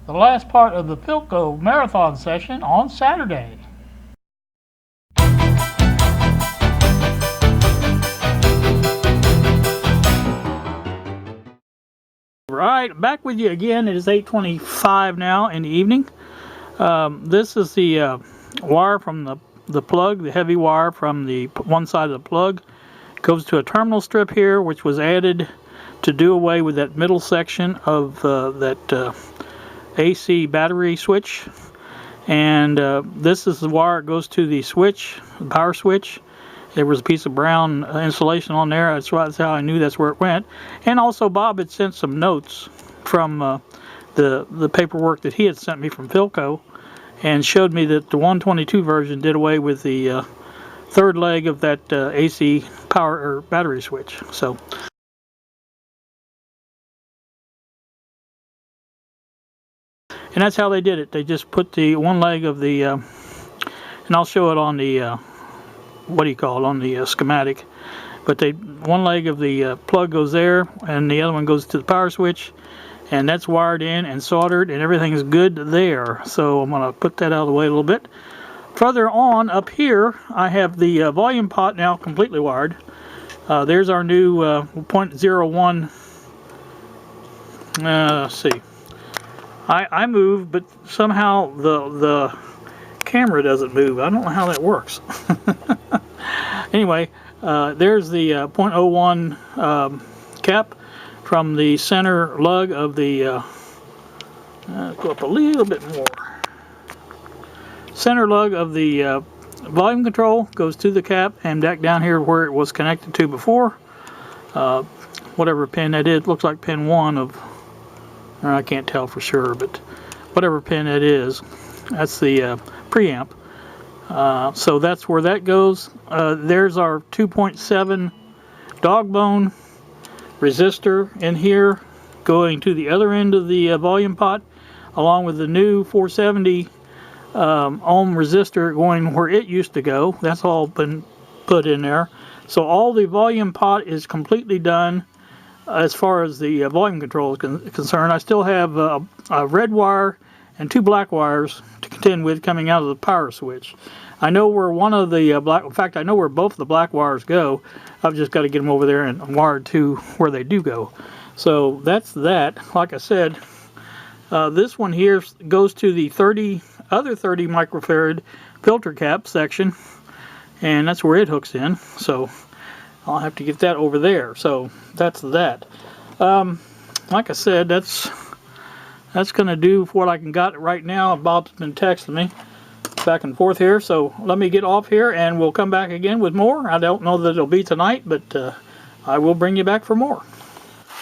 the last part of the Philco marathon session on Saturday. Right, back with you again. It is 8:25 now in the evening. This is the wire from the plug, the heavy wire from the one side of the plug. It goes to a terminal strip here, which was added to do away with that middle section of that AC battery switch. And this is the wire that goes to the switch, the power switch. There was a piece of brown insulation on there. That's how I knew that's where it went. And also Bob had sent some notes from the paperwork that he had sent me from Philco, and showed me that the 122 version did away with the third leg of that AC power or battery switch. So and that's how they did it. They just put the one leg of the and I'll show it on the what do you call it, on the schematic, but one leg of the plug goes there and the other one goes to the power switch, and that's wired in and soldered and everything is good there. So I'm going to put that out of the way a little bit. Further on up here I have the volume pot now completely wired. There's our new 0.01. Let's see, I move, but somehow the camera doesn't move. I don't know how that works. Anyway, there's the 0.01 cap from the center lug of the go up a little bit more. Center lug of the volume control goes to the cap and back down here where it was connected to before. Whatever pin that is, looks like pin 1 of, or I can't tell for sure, but whatever pin that is, that's the preamp. So that's where that goes. There's our 2.7 dog bone resistor in here going to the other end of the volume pot, along with the new 470 ohm resistor going where it used to go. That's all been put in there. So all the volume pot is completely done as far as the volume control is concerned. I still have a red wire and 2 black wires to contend with coming out of the power switch. I know where one of the in fact I know where both of the black wires go. I've just got to get them over there and wired to where they do go. So that's that. Like I said, this one here goes to the other 30 microfarad filter cap section, and that's where it hooks in. So I'll have to get that over there. So that's that. Like I said, that's going to do for what I can got right now. Bob's been texting me back and forth here, so let me get off here and we'll come back again with more. I don't know that it'll be tonight, but I will bring you back for more.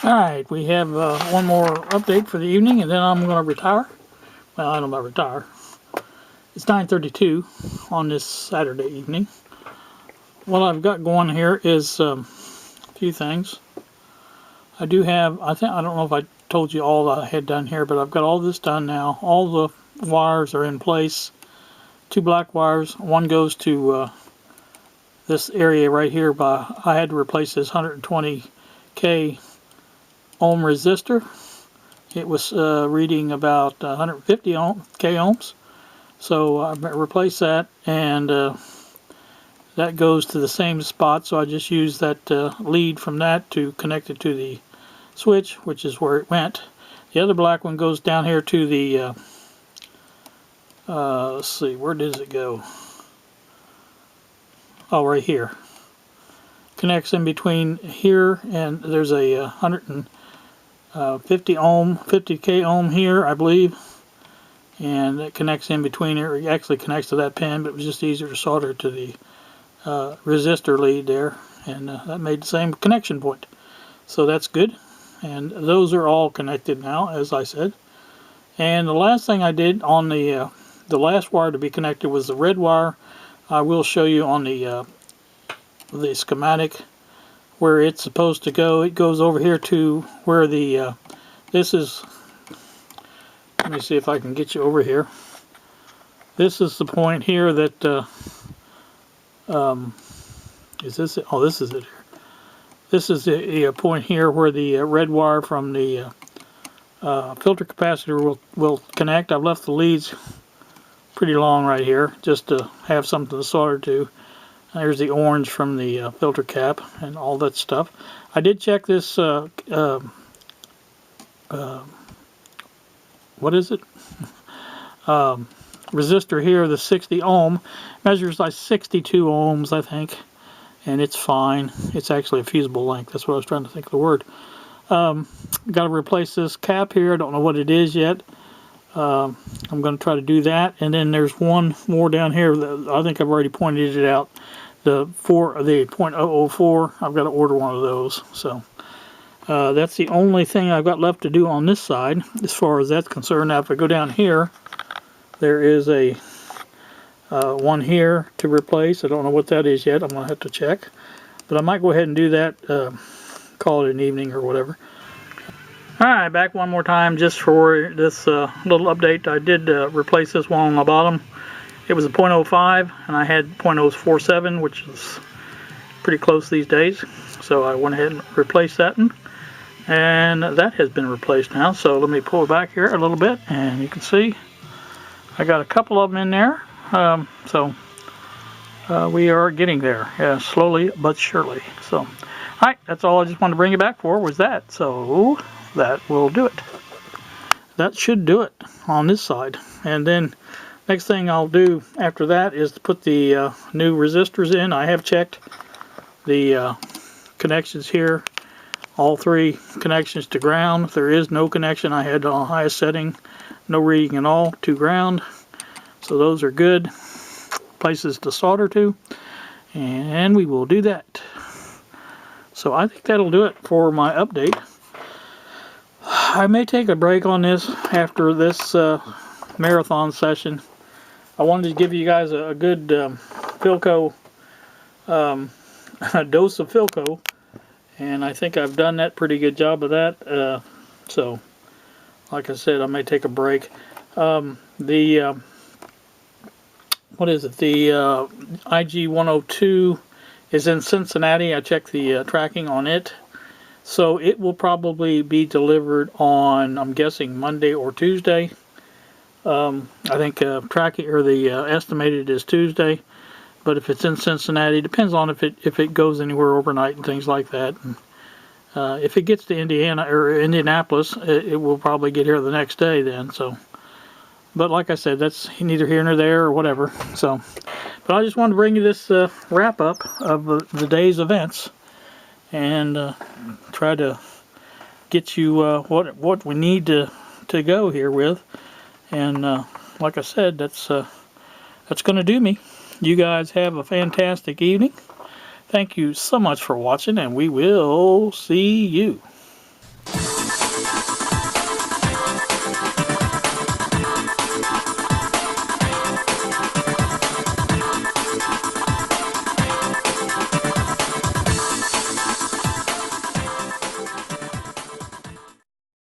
Alright, we have one more update for the evening, and then I'm going to retire. Well, I don't know about retire. It's 9:32 on this Saturday evening. What I've got going here is a few things. I do have, I don't know if I told you all that I had done here, but I've got all this done now. All the wires are in place. 2 black wires. One goes to this area right here. I had to replace this 120k ohm resistor. It was reading about 150k ohms. So I replaced that, and that goes to the same spot. So I just used that lead from that to connect it to the switch, which is where it went. The other black one goes down here to the let's see, where does it go? Oh, right here. Connects in between here, and there's a 150 ohm, 50k ohm here, I believe, and it connects in between here. It actually connects to that pin, but it was just easier to solder to the resistor lead there, and that made the same connection point. So that's good, and those are all connected now, as I said. And the last thing I did on the last wire to be connected was the red wire. I will show you on the schematic where it's supposed to go. It goes over here to where the this is. Let me see if I can get you over here. This is the point here that is this it? Oh, this is it here. This is the point here where the red wire from the filter capacitor will connect. I've left the leads pretty long right here just to have something to solder to. There's the orange from the filter cap and all that stuff. I did check this, what is it? Resistor here, the 60 ohm, measures like 62 ohms, I think, and it's fine. It's actually a fusible length. That's what I was trying to think of the word. Got to replace this cap here. I don't know what it is yet. I'm going to try to do that. And then there's one more down here that I think I've already pointed it out. The 0.004. I've got to order one of those. So that's the only thing I've got left to do on this side as far as that's concerned. Now if I go down here, there is a one here to replace. I don't know what that is yet. I'm going to have to check. But I might go ahead and do that, call it an evening or whatever. Alright, back one more time just for this little update. I did replace this one on the bottom. It was a 0.05 and I had 0.047, which is pretty close these days. So I went ahead and replaced that one. And that has been replaced now. So let me pull it back here a little bit and you can see I got a couple of them in there. We are getting there, slowly but surely. So, alright, that's all I just wanted to bring you back for was that. So that will do it. That should do it on this side. And then next thing I'll do after that is to put the new resistors in. I have checked the connections here. All three connections to ground. There is no connection. I had on highest setting. No reading at all to ground. So those are good places to solder to. And we will do that. So I think that'll do it for my update. I may take a break on this after this marathon session. I wanted to give you guys a good Philco, a dose of Philco, and I think I've done that pretty good job of that. So, like I said, I may take a break. What is it? The IG-102 is in Cincinnati. I checked the tracking on it. So it will probably be delivered on, I'm guessing, Monday or Tuesday. I think tracking or the estimated is Tuesday, but if it's in Cincinnati, it depends on if it goes anywhere overnight and things like that. And, if it gets to Indiana or Indianapolis, it will probably get here the next day then. So, but like I said, that's neither here nor there or whatever. So, but I just wanted to bring you this wrap up of the day's events and try to get you what we need to go here with. And like I said, that's going to do me. You guys have a fantastic evening. Thank you so much for watching, and we will see you.